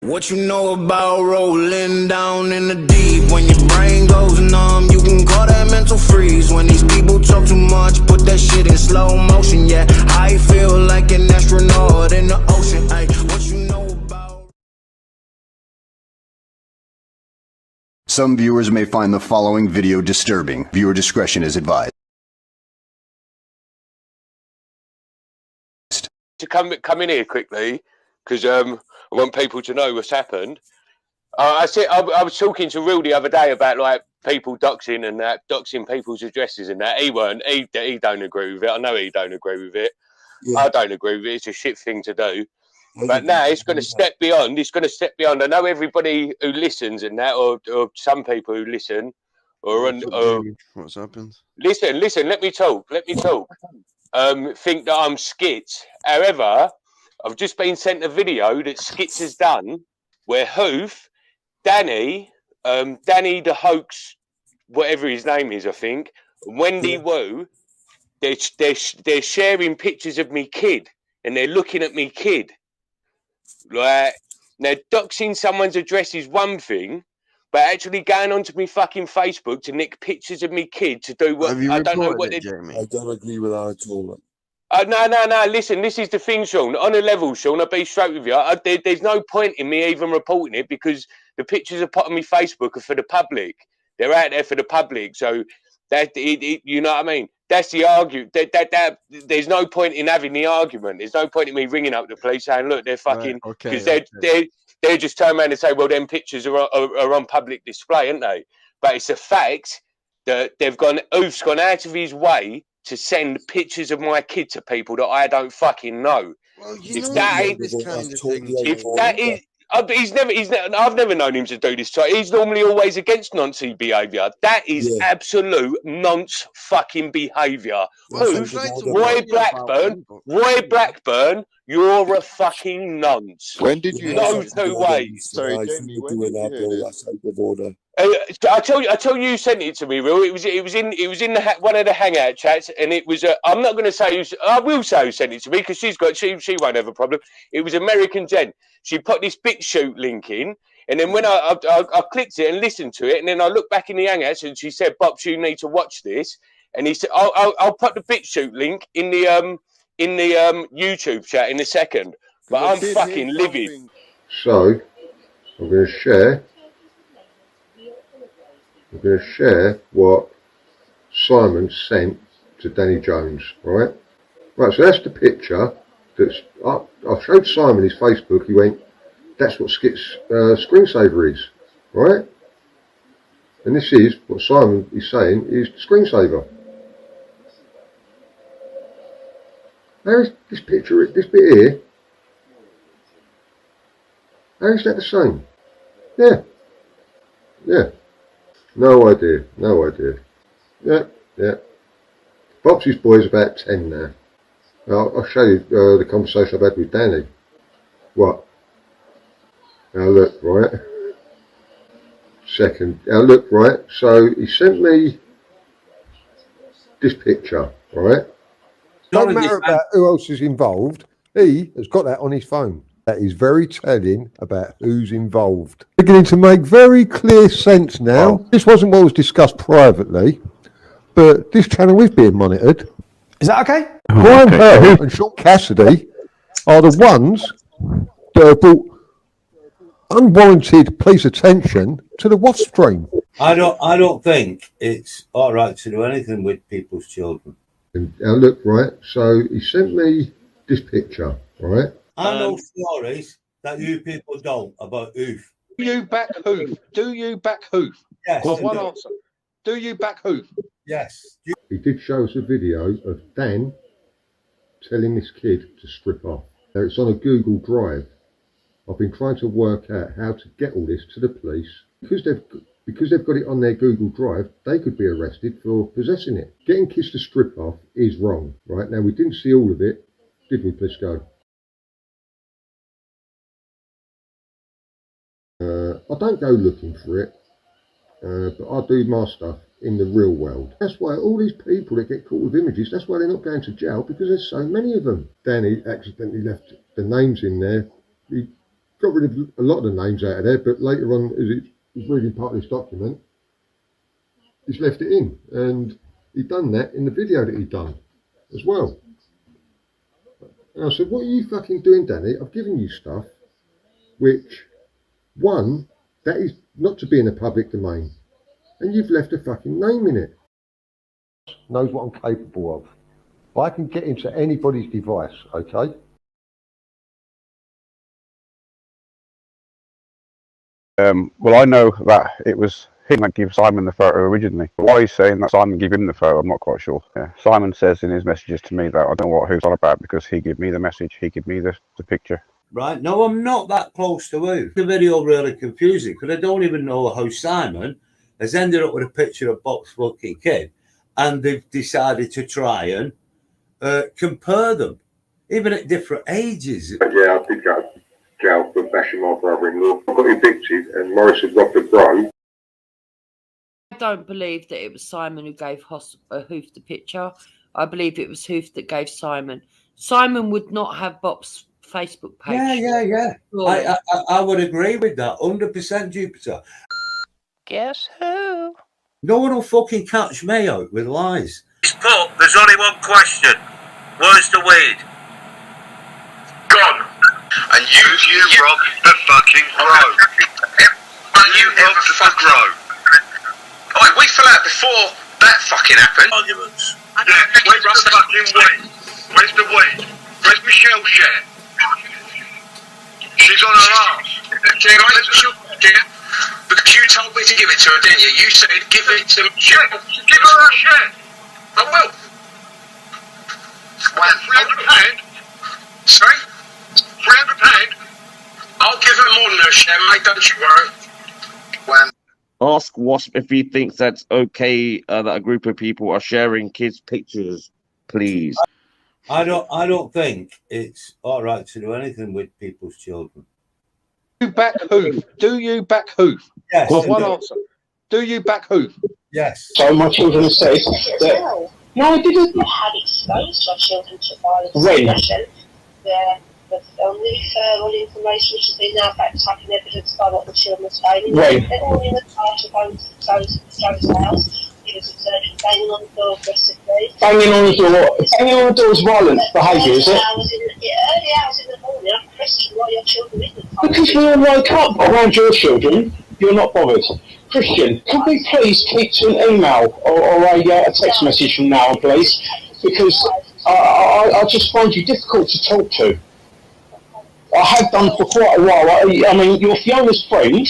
What you know about rolling down in the deep? When your brain goes numb, you can call that mental freeze. When these people talk too much, put that shit in slow motion. Yeah, I feel like an astronaut in the ocean. Ay, what you know about... Some viewers may find the following video disturbing. Viewer discretion is advised. To come in here quickly, because I want people to know what's happened. I was talking to Real the other day about like people doxing and that, doxing people's addresses and that. He don't agree with it. I know he don't agree with it. Yeah. I don't agree with it. It's a shit thing to do. But now it's going to step beyond. It's going to step beyond. I know everybody who listens and that, or some people who listen, what's happened? Listen. Let me talk. Think that I'm Skits. However, I've just been sent a video that Skits has done where Hoof, Danny the hoax, whatever his name is, I think, Wendy Wu, they're sharing pictures of me kid and they're looking at me kid. Like, now doxing someone's address is one thing, but actually going onto me fucking Facebook to nick pictures of me kid to do what I don't know what Jeremy? I don't agree with that at all. No. Listen, this is the thing, Sean. On a level, Sean, I'll be straight with you. There's no point in me even reporting it because the pictures are put on my Facebook are for the public. They're out there for the public. So that you know what I mean? That's the argument. There's no point in having the argument. There's no point in me ringing up the police saying, look, they're fucking because they just turn around and say, well, them pictures are on public display, aren't they? But it's a fact that Oof's gone out of his way to send pictures of my kid to people that I don't fucking know. Well, if that ain't this kind of thing, if that is, I've never known him to do this. He's normally always against nonce behaviour. That is absolute nonce fucking behaviour. Roy Blackburn, you're a fucking nonce. When did you? No two ways. Sorry, Jamie. When did you hear That's out of order. I tell you, you sent it to me, Will. It was in one of the hangout chats, and it was. I'm not going to say I will say who sent it to me because she won't have a problem. It was American Jen. She put this BitChute link in, and then when I clicked it and listened to it, and then I looked back in the hangouts, and she said, "Bob, you need to watch this." And he said, "I'll put the BitChute link in the YouTube chat in a second." But I'm fucking livid. So I'm going to share what Simon sent to Danny Jones, right? Right, so that's the picture that's I showed Simon his Facebook. He went, that's what Skit's screensaver is, right? And this is what Simon is saying is the screensaver. How is this picture, this bit here, how is that the same? Yeah. No idea. Yeah. Bobsy's boy's about 10 now. I'll show you the conversation I've had with Danny. What? Now look, right? Second. Now look, right? So he sent me this picture, right? Don't matter about who else is involved. He has got that on his phone. That is very telling about who's involved. Beginning to make very clear sense now. Oh. This wasn't what was discussed privately, but this channel is being monitored. Is that okay? Brian Pearl and Sean Cassidy are the ones that have brought unwarranted police attention to the WASP stream. I don't think it's all right to do anything with people's children. And now look, right? So he sent me this picture, right? I know stories that you people don't about Hoof. Do you back Hoof? Yes. Well, one answer. Do you back Hoof? Yes. He did show us a video of Dan telling this kid to strip off. Now it's on a Google Drive. I've been trying to work out how to get all this to the police. Because they've got it on their Google Drive, they could be arrested for possessing it. Getting kids to strip off is wrong, right? Now we didn't see all of it, did we, Pisco? I don't go looking for it, but I do my stuff in the real world. That's why all these people that get caught with images, that's why they're not going to jail, because there's so many of them. Danny accidentally left the names in there. got rid of a lot of the names out of there, but later on, as it was reading part of this document, he's left it in, and he'd done that in the video that he'd done as well. And I said, what are you fucking doing, Danny? I've given you stuff which, one, that is not to be in the public domain, and you've left a fucking name in it. Knows what I'm capable of. I can get into anybody's device, okay? Well, I know that it was him that gave Simon the photo originally. But why he's saying that Simon gave him the photo, I'm not quite sure. Yeah. Simon says in his messages to me that I don't know what Hoof's on about because he gave me the message, he gave me the picture. Right, no, I'm not that close to Hoof. The video really confusing because I don't even know how Simon has ended up with a picture of Bob's fucking kid, and they've decided to try and compare them, even at different ages. Yeah, I did go to jail for bashing my brother-in-law. I got evicted and Morris had robbed a bro. I don't believe that it was Simon who gave Hoof the picture. I believe it was Hoof that gave Simon. Simon would not have Bob's Facebook page. Yeah. I would agree with that, 100%, Jupiter. Guess who? No one will fucking catch me out with lies. But there's only one question. Where's the weed? Gone. And you robbed the fucking grow. And you robbed the grow. Oh, we fell out before that fucking happened. Arguments. Yeah, where's the fucking weed? Where's the weed? Where's Michelle share? She's on her arse. Because you told me to give it to her, didn't you? You said give it to Michelle. Give her her share. I will. £300? Sorry? £300? I'll give her more than her share, mate, don't you worry. When? Ask Wasp if he thinks that's okay that a group of people are sharing kids' pictures, please. I don't think it's all right to do anything with people's children. Do you back Hoof? Do you back Hoof? Yes. One answer. Do you back Hoof? Yes. So my children are safe. No, I didn't. You had exposed our children to violence and When? aggression. The only referral information which has been now backed up in evidence by what the children are saying. When? They're all in the car to go to Joe's house. He was observed banging on the door aggressively. Banging on the door. Banging on the door is violent behaviour, is it? Early hours in the morning, I questioned why your children in the car. Because we all woke up around your children, you're not bothered. Christian, could we please keep to an email or a text message from now on, please? Because I just find you difficult to talk to. I have done for quite a while. I mean, you're Fiona's friend.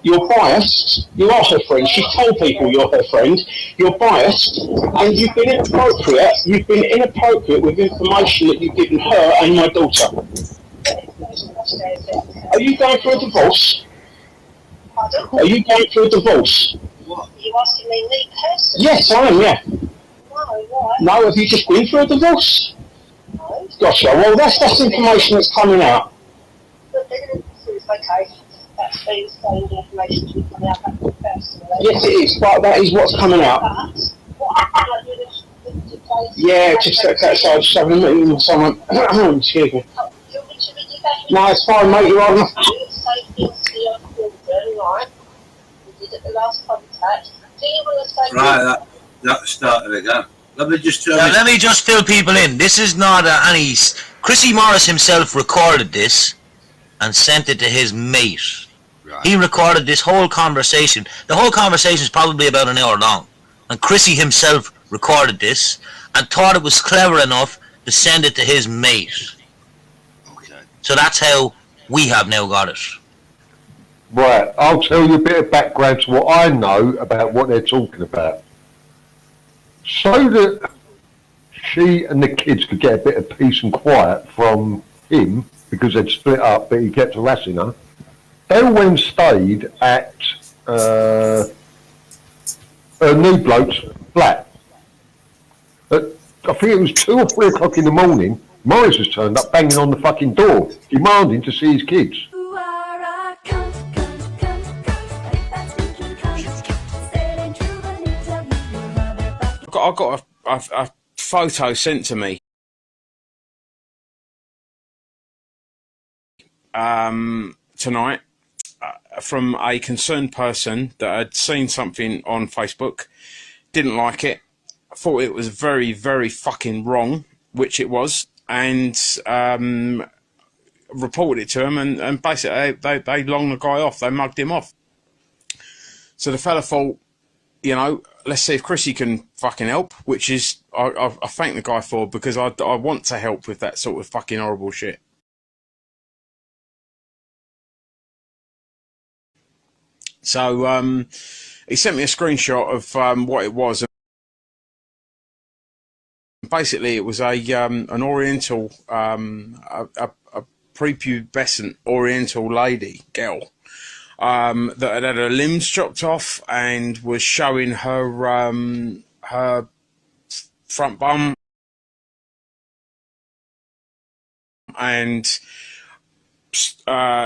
You're biased. You are her friend. She's told people you're her friend. You're biased, and you've been inappropriate. You've been inappropriate with information that you've given her and my daughter. Are you going through a divorce? Pardon? Are you going through a divorce? Are you asking me personally? Yes, I am. Yeah. No, why? No, have you just been through a divorce? No. Gotcha. Well, that's information that's coming out. But then it's okay. That's the same information to be coming out back personally. Yes, it is, but that is what's coming out. But what happened with the place? Yeah, just outside, just having a meeting with someone. Excuse me. Oh, do you want me to read you back? No, it's fine, mate. You're on. You say things to your children, right? You did at the last contact. Do you want to say? Right, that started again. Let me just Let me just fill people in. This is not any. Chrissy Morris himself recorded this and sent it to his mate. Right. He recorded this whole conversation. The whole conversation is probably about an hour long. And Chrissy himself recorded this and thought it was clever enough to send it to his mate. Okay. So that's how we have now got it. Right, I'll tell you a bit of background to what I know about what they're talking about. So that she and the kids could get a bit of peace and quiet from him, because they'd split up, but he kept harassing her, they all went and stayed at a new bloke's flat. I think it was 2 or 3 o'clock in the morning, Morris has turned up banging on the fucking door, demanding to see his kids. I got a photo sent to me tonight from a concerned person that had seen something on Facebook, didn't like it, thought it was very, very fucking wrong, which it was, and reported it to him, and basically they longed the guy off, they mugged him off. So the fella thought, you know, let's see if Chrissy can fucking help, which is, I thank the guy for, because I want to help with that sort of fucking horrible shit. So he sent me a screenshot of what it was. Basically, it was an Oriental, a prepubescent Oriental girl, that had had her limbs chopped off and was showing her her front bum, and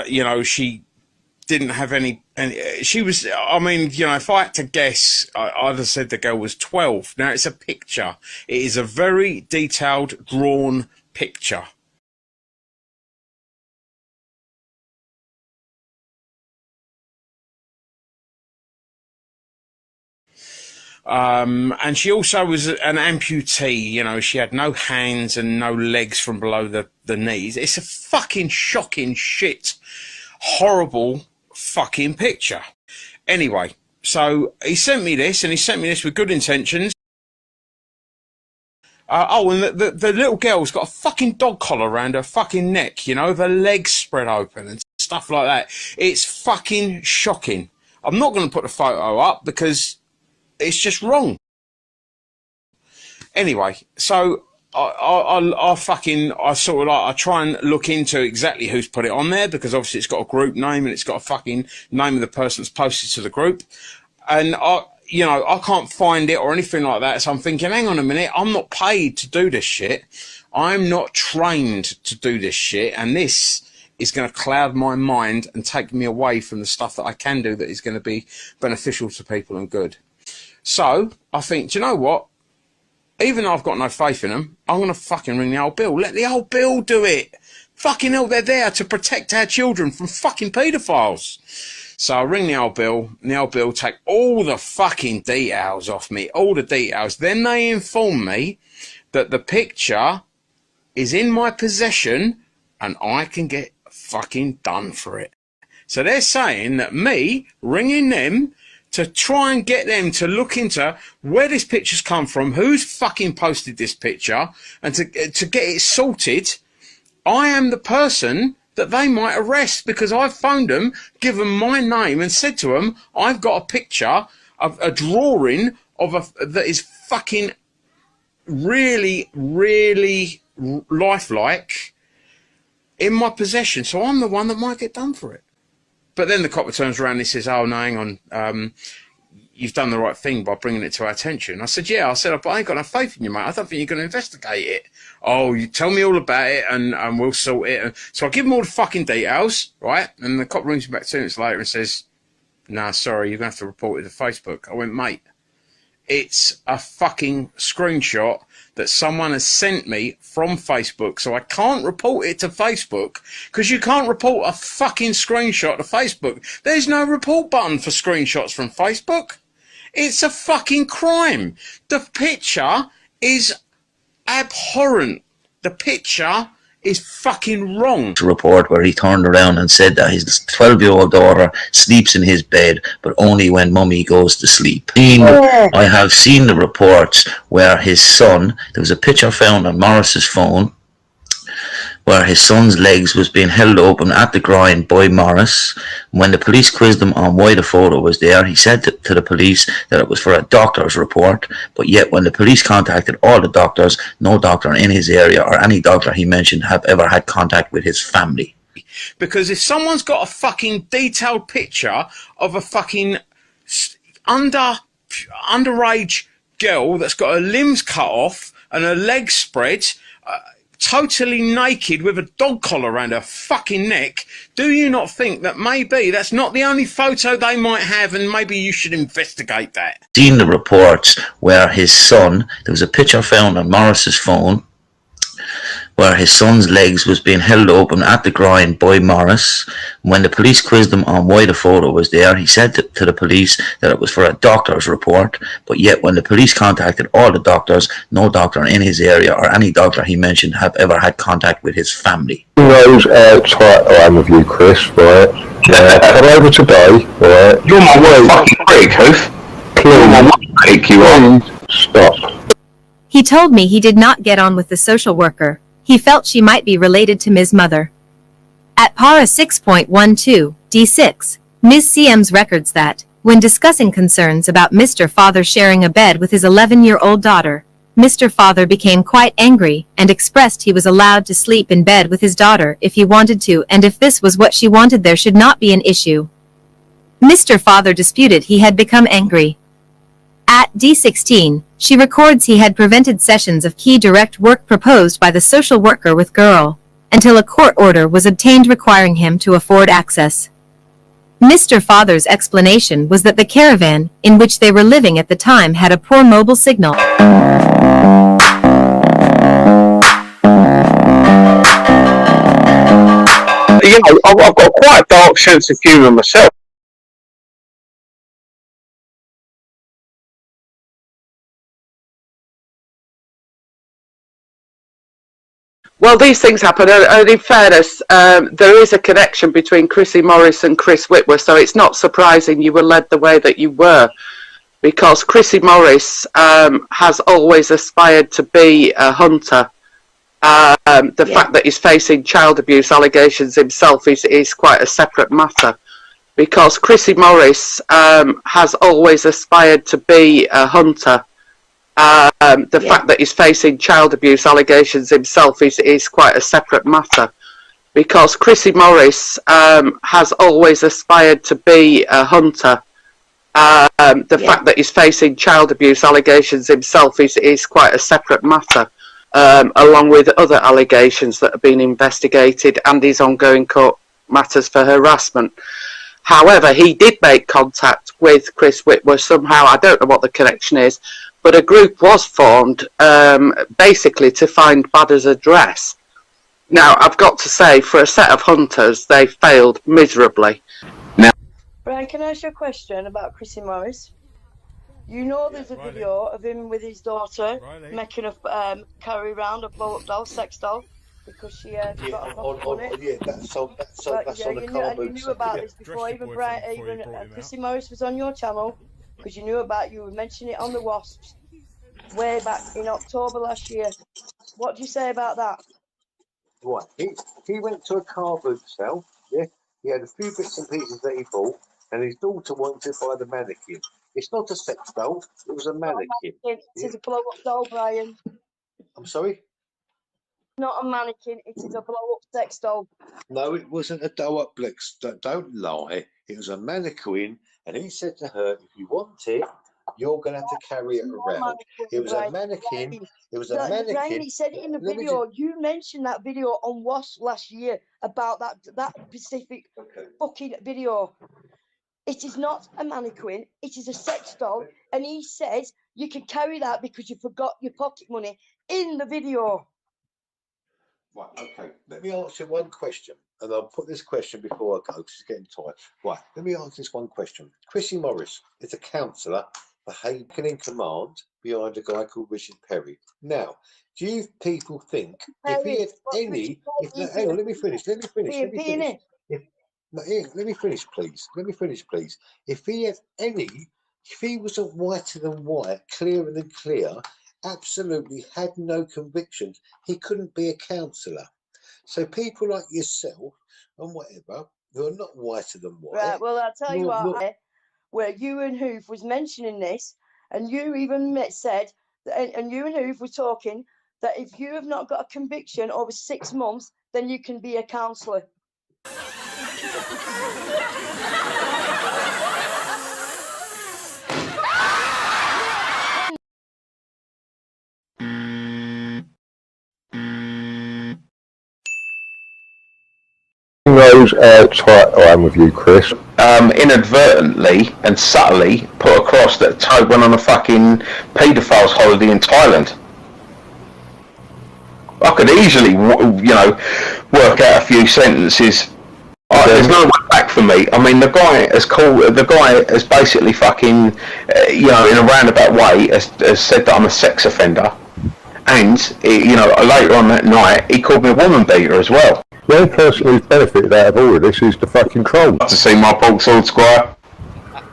you know, she didn't have any. She was, I mean, you know, if I had to guess, I'd have said the girl was 12. Now, it's a picture. It is a very detailed, drawn picture. And she also was an amputee, you know, she had no hands and no legs from below the knees. It's a fucking shocking shit, horrible fucking picture. Anyway, so he sent me this, and he sent me this with good intentions. Oh, and the little girl's got a fucking dog collar around her fucking neck, you know, with her legs spread open and stuff like that. It's fucking shocking. I'm not going to put the photo up because it's just wrong. Anyway, so I try and look into exactly who's put it on there, because obviously it's got a group name and it's got a fucking name of the person that's posted to the group, and you know, I can't find it or anything like that. So I'm thinking, hang on a minute, I'm not paid to do this shit. I'm not trained to do this shit, and this is going to cloud my mind and take me away from the stuff that I can do that is going to be beneficial to people and good. So I think, do you know what? Even though I've got no faith in them, I'm going to fucking ring the old Bill. Let the old Bill do it. Fucking hell, they're there to protect our children from fucking paedophiles. So I ring the old Bill, and the old Bill take all the fucking details off me, all the details. Then they inform me that the picture is in my possession and I can get fucking done for it. So they're saying that me ringing them to try and get them to look into where this picture's come from, who's fucking posted this picture, and to get it sorted, I am the person that they might arrest, because I've phoned them, given my name, and said to them, I've got a picture of a drawing of that is fucking really, really lifelike in my possession. So I'm the one that might get done for it. But then the copper turns around and he says, oh, no, hang on, you've done the right thing by bringing it to our attention. I said, yeah. I said, but I ain't got no faith in you, mate. I don't think you're going to investigate it. Oh, you tell me all about it and we'll sort it. And so I give him all the fucking details, right? And the cop rings me back 2 minutes later and says, nah, sorry, you're going to have to report it to Facebook. I went, mate, it's a fucking screenshot that someone has sent me from Facebook, so I can't report it to Facebook, because you can't report a fucking screenshot to Facebook. There's no report button for screenshots from Facebook. It's a fucking crime. The picture is abhorrent. The picture is fucking wrong. A report where he turned around and said that his 12-year-old daughter sleeps in his bed, but only when mummy goes to sleep. I have seen the reports where his son, there was a picture found on Morris's phone where his son's legs was being held open at the groin by Morris. When the police quizzed him on why the photo was there, he said to the police that it was for a doctor's report, but yet when the police contacted all the doctors, no doctor in his area or any doctor he mentioned have ever had contact with his family. Because if someone's got a fucking detailed picture of a fucking underage girl that's got her limbs cut off and her legs spread, totally naked with a dog collar around her fucking neck, do you not think that maybe that's not the only photo they might have, and maybe you should investigate that? Seen the reports where his son, there was a picture found on Morris's phone where his son's legs was being held open at the groin by Morris. When the police quizzed him on why the photo was there, he said to the police that it was for a doctor's report, but yet when the police contacted all the doctors, no doctor in his area or any doctor he mentioned have ever had contact with his family. Who knows how tight I am with you, Chris, right? Come over today, right? You're my worst fucking freak, Hoof. You're my worst freak, you are. Stop. He told me he did not get on with the social worker. He felt she might be related to Ms. Mother. At para 6.12, D6, Ms. CM's records that, when discussing concerns about Mr. Father sharing a bed with his 11-year-old daughter, Mr. Father became quite angry and expressed he was allowed to sleep in bed with his daughter if he wanted to, and if this was what she wanted there should not be an issue. Mr. Father disputed he had become angry. At D16, she records he had prevented sessions of key direct work proposed by the social worker with girl, until a court order was obtained requiring him to afford access. Mr. Father's explanation was that the caravan, in which they were living at the time, had a poor mobile signal. You know, I've got quite a dark sense of humour myself. Well, these things happen, and in fairness, there is a connection between Chrissy Morris and Chris Whitwer, so it's not surprising you were led the way that you were, because Chrissy Morris has always aspired to be a hunter. The fact that he's facing child abuse allegations himself is quite a separate matter, because Chrissy Morris has always aspired to be a hunter. The fact that he's facing child abuse allegations himself is quite a separate matter, because Chrissy Morris has always aspired to be a hunter. The fact that he's facing child abuse allegations himself is quite a separate matter, along with other allegations that have been investigated and his ongoing court matters for harassment. However, he did make contact with Chris Whitwer somehow. I don't know what the connection is, but a group was formed basically to find Badder's address. Now, I've got to say, for a set of hunters, they failed miserably. Now, Brian, can I ask you a question about Chrissy Morris? You know there's a video of him with his daughter making a carry around a blow-up doll, sex doll, because she got a on it. Yeah, that's on the car. You knew about this before even Chrissy Morris was on your channel, because you knew about, you were mentioning it on the Wasps way back in October last year. What do you say about that? Right, he went to a car boot sale, yeah? He had a few bits and pieces that he bought, and his daughter wanted to buy the mannequin. It's not a sex doll, it was a mannequin. It is a blow-up doll, Brian. I'm sorry? Not a mannequin, it is a blow-up sex doll. No, it wasn't a doll up Blix. Don't lie. It was a mannequin, and he said to her, if you want it, you're going to have to carry it around. It was a mannequin. It was a mannequin. Brian, he said it in the video. You mentioned that video on Wasp last year about that specific fucking video. It is not a mannequin. It is a sex doll. And he says you can carry that because you forgot your pocket money in the video. Right, okay. Let me answer one question. And I'll put this question before I go because it's getting tired. Right, let me answer this one question. Chrissy Morris is a counsellor behaving in command behind a guy called Richard Perry. Now, do you people think if he had any... hang on, let me finish. Let me finish, please. If he had any... If he was a whiter than white, clearer than clear, absolutely had no convictions, he couldn't be a counsellor. So people like yourself and whatever, who are not whiter than white... Right, well, I'll tell you what, where you and Hoof was mentioning this, and you even said, and you and Hoof were talking, that if you have not got a conviction over 6 months, then you can be a counsellor. Who knows how tight I am with you, Chris? Inadvertently and subtly put across that Toad went on a fucking paedophile's holiday in Thailand. I could easily, you know, work out a few sentences. There's no way back for me. I mean, the guy has basically fucking, you know, in a roundabout way, has said that I'm a sex offender, and you know, later on that night, he called me a woman beater as well. The only person who's benefited out of all of this is the fucking troll. To see my broadsword, Squire.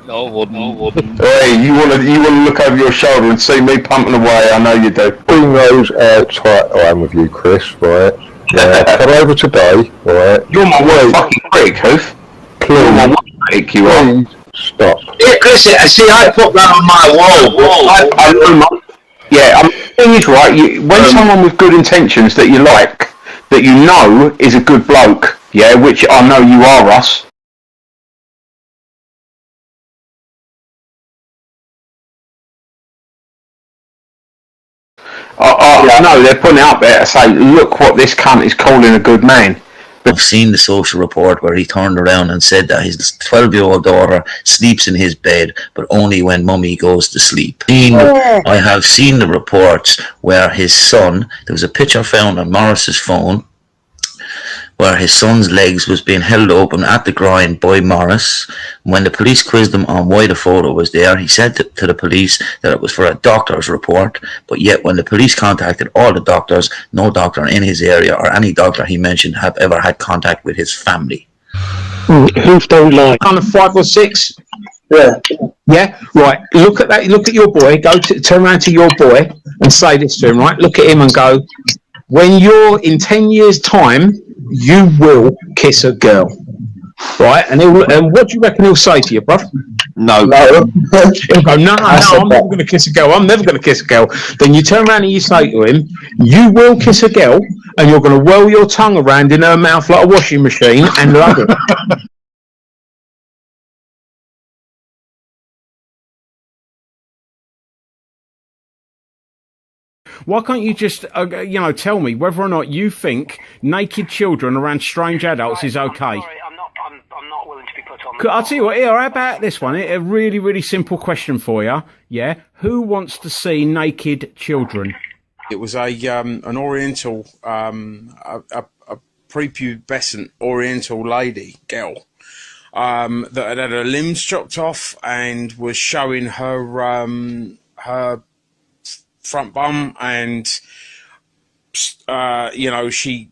No, I wouldn't. Hey, you wanna look over your shoulder and see me pumping away? I know you do. Who knows how tight I am with you, Chris? Right? Yeah. Come over today, right? You're my worst fucking prick, Hoof. Please, you're my worst prick, you are. Stop. Yeah, Chris, see, I put that on my wall. I know. Yeah, the thing is, right, when someone with good intentions that you like, that you know is a good bloke, yeah, which I know you are, Russ. I know, they're putting it out there to say, look what this cunt is calling a good man. I've seen the social report where he turned around and said that his 12-year-old daughter sleeps in his bed, but only when mummy goes to sleep. I have seen the reports where his son, there was a picture found on Morris's phone, where his son's legs was being held open at the groin by Morris. When the police quizzed him on why the photo was there, he said to the police that it was for a doctor's report, but yet when the police contacted all the doctors, no doctor in his area or any doctor he mentioned have ever had contact with his family. Hoof don't lie. Kind of 5 or 6. Yeah. Yeah. Right. Look at that. Look at your boy. Turn around to your boy and say this to him. Right. Look at him and go. When you're in 10 years' time, you will kiss a girl. Right. And what do you reckon he'll say to you, bruv? No. He'll go, no, I'm never going to kiss a girl. I'm never going to kiss a girl. Then you turn around and you say to him, you will kiss a girl, and you're going to whirl your tongue around in her mouth like a washing machine and love it. Why can't you just, you know, tell me whether or not you think naked children around strange adults is okay? I'll tell you what, here, how about this one? A really, really simple question for you. Yeah, who wants to see naked children? It was an Oriental, a prepubescent Oriental girl, that had her limbs chopped off and was showing her her front bum, and you know, she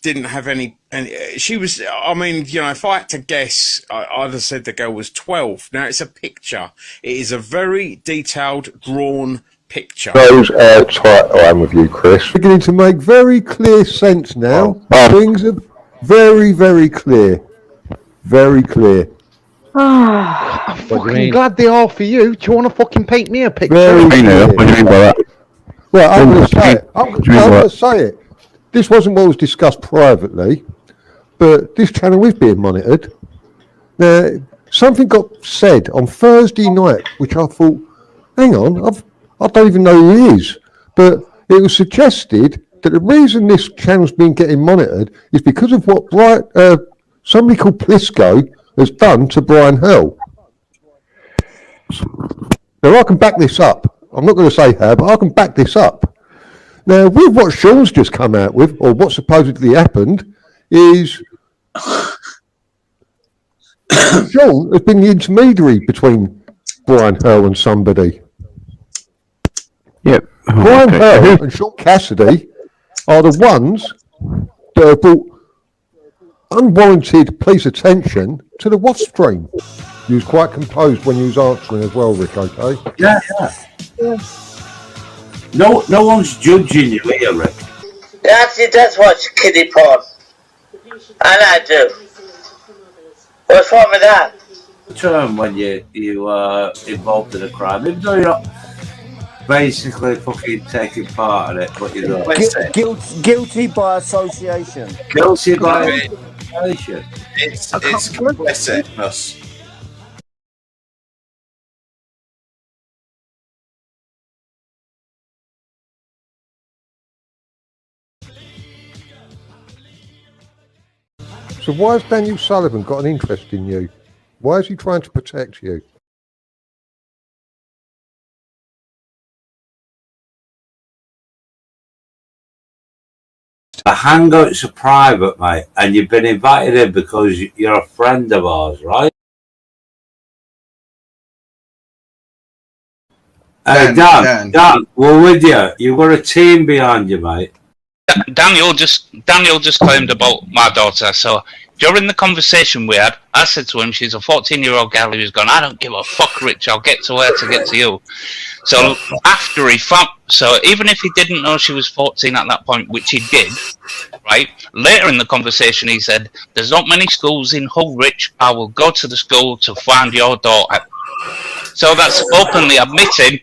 didn't have any, and she was, I mean, you know, if I had to guess, I'd have said the girl was 12. Now, it's a picture. It is a very detailed, drawn picture. Shows how tight I am with you, Chris. Beginning to make very clear sense now. Things are very, very clear. Very clear. I'm fucking glad they are for you. Do you want to fucking paint me a picture? Very clear. What do you mean by that? Well, I'm going to say it. I'm going to say it. This wasn't what was discussed privately, but this channel is being monitored. Now, something got said on Thursday night, which I thought, hang on, I don't even know who he is. But it was suggested that the reason this channel's been getting monitored is because of what somebody called Plisco has done to Brian Hurl. Now, I can back this up. I'm not going to say how, but I can back this up. Now, with what Sean's just come out with, or what supposedly happened, is Sean has been the intermediary between Brian Hurl and somebody. Yep. Brian Hurl and Sean Cassidy are the ones that have brought unwarranted police attention to the Wasp stream. He was quite composed when he was answering as well, Rick, okay? Yeah. No one's judging you here, Rick. He actually does watch kiddie porn. And I do. What's wrong with that? Term when you are involved in a crime, even though you're not basically fucking taking part in it, but you know. Guilty by association. Guilty by association. It's complicitness. So why has Daniel Sullivan got an interest in you? Why is he trying to protect you? The hangouts are private, mate, and you've been invited in because you're a friend of ours, right? Hey, Dan, we're with you. You've got a team behind you, mate. Daniel just claimed about my daughter. So during the conversation we had, I said to him, she's a 14-year-old girl who's gone, I don't give a fuck, Rich, I'll get to her to get to you. So after he found, so even if he didn't know she was 14 at that point, which he did, right, later in the conversation he said, there's not many schools in Hull, Rich, I will go to the school to find your daughter. So that's openly admitting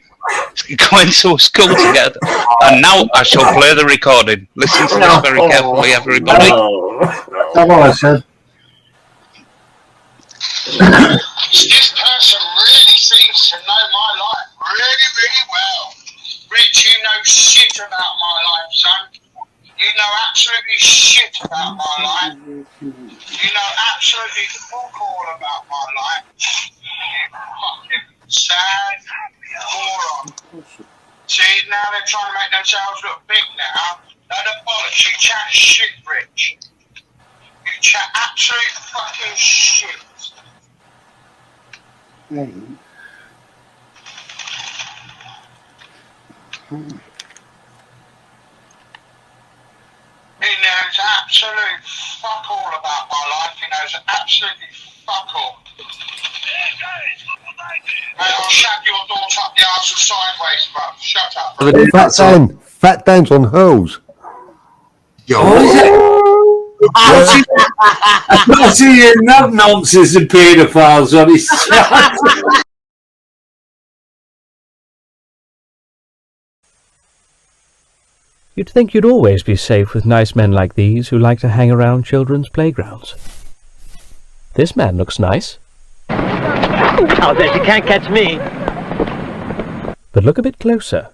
going to a school together. And now I shall play the recording. Listen to this very carefully, everybody. That's what I said. This person really seems to know my life really, really well. Rich, you know shit about my life, son. You know absolutely shit about my life. You know absolutely fuck all about my life. You fucking sad moron. See, now they're trying to make themselves look big now. No, the bollocks. You chat shit, Rich. You chat absolute fucking shit. He knows absolute fuck all about my life. He knows absolutely fuck all. Mate, I'll shag your daughter up the arse and sideways, bro. Shut up. Fat Dan's on hurls. I see you nub nonsense and paedophiles on his channel. You'd think you'd always be safe with nice men like these who like to hang around children's playgrounds. This man looks nice. Oh, there, you can't catch me. But look a bit closer.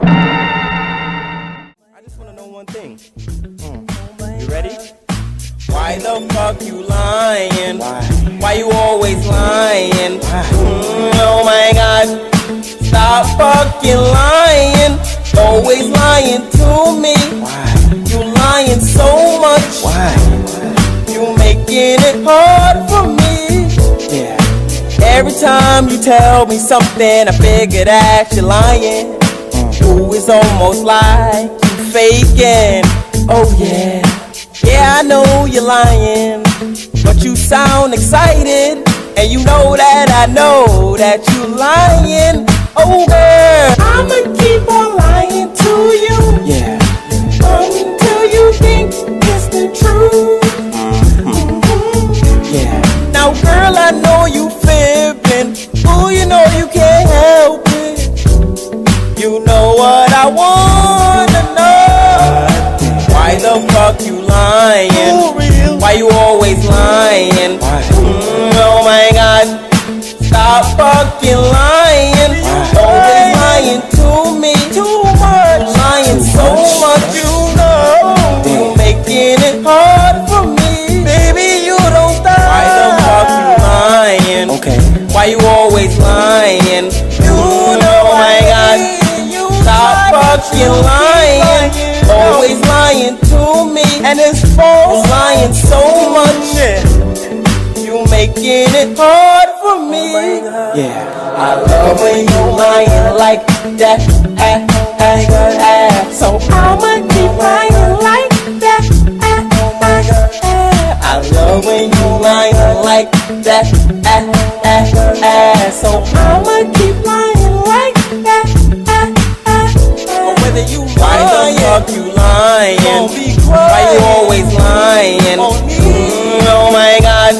I just want to know one thing. You ready? Why the fuck you lying? Why you always lying? Oh my god. Stop fucking lying. Always lying to me. You lying so much. You making it hard for me. Every time you tell me something, I figure that you're lying. Ooh, it's almost like you faking. Oh yeah, yeah, I know you're lying, but you sound excited, and you know that I know that you're lying. Oh girl, I'ma keep on lying to you, yeah, until you think it's the truth. Yeah. Now girl, I know you fibbing. Ooh, you know you can't help it. You know what I wanna know. Why the fuck you lying? Why you always lying? Oh my god. Stop fucking lying. Always lying to me. Too much. Lying so much. You know. You making it hard for me. Baby, you don't die. Why the fuck you lying? Okay. Why you always lying? You know, oh my god. Stop fucking lying. Always lying to me. And it's false. Lying so much. You making it hard for me. Yeah. I love when you lying like that. So I'ma keep lying like that. I love when you lying like that. So I'ma keep lying like that. But whether you lying, why the fuck you lying? Why you always lying? Oh my god.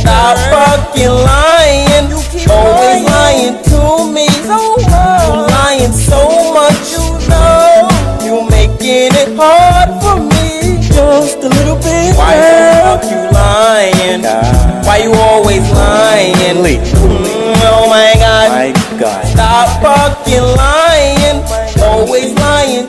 Stop fucking lying. Always lying to me. You lying so much. You know you making it hard for me. Just a little bit. Why the fuck you lying? Why you always lying? Oh my god. Stop fucking lying. Always lying.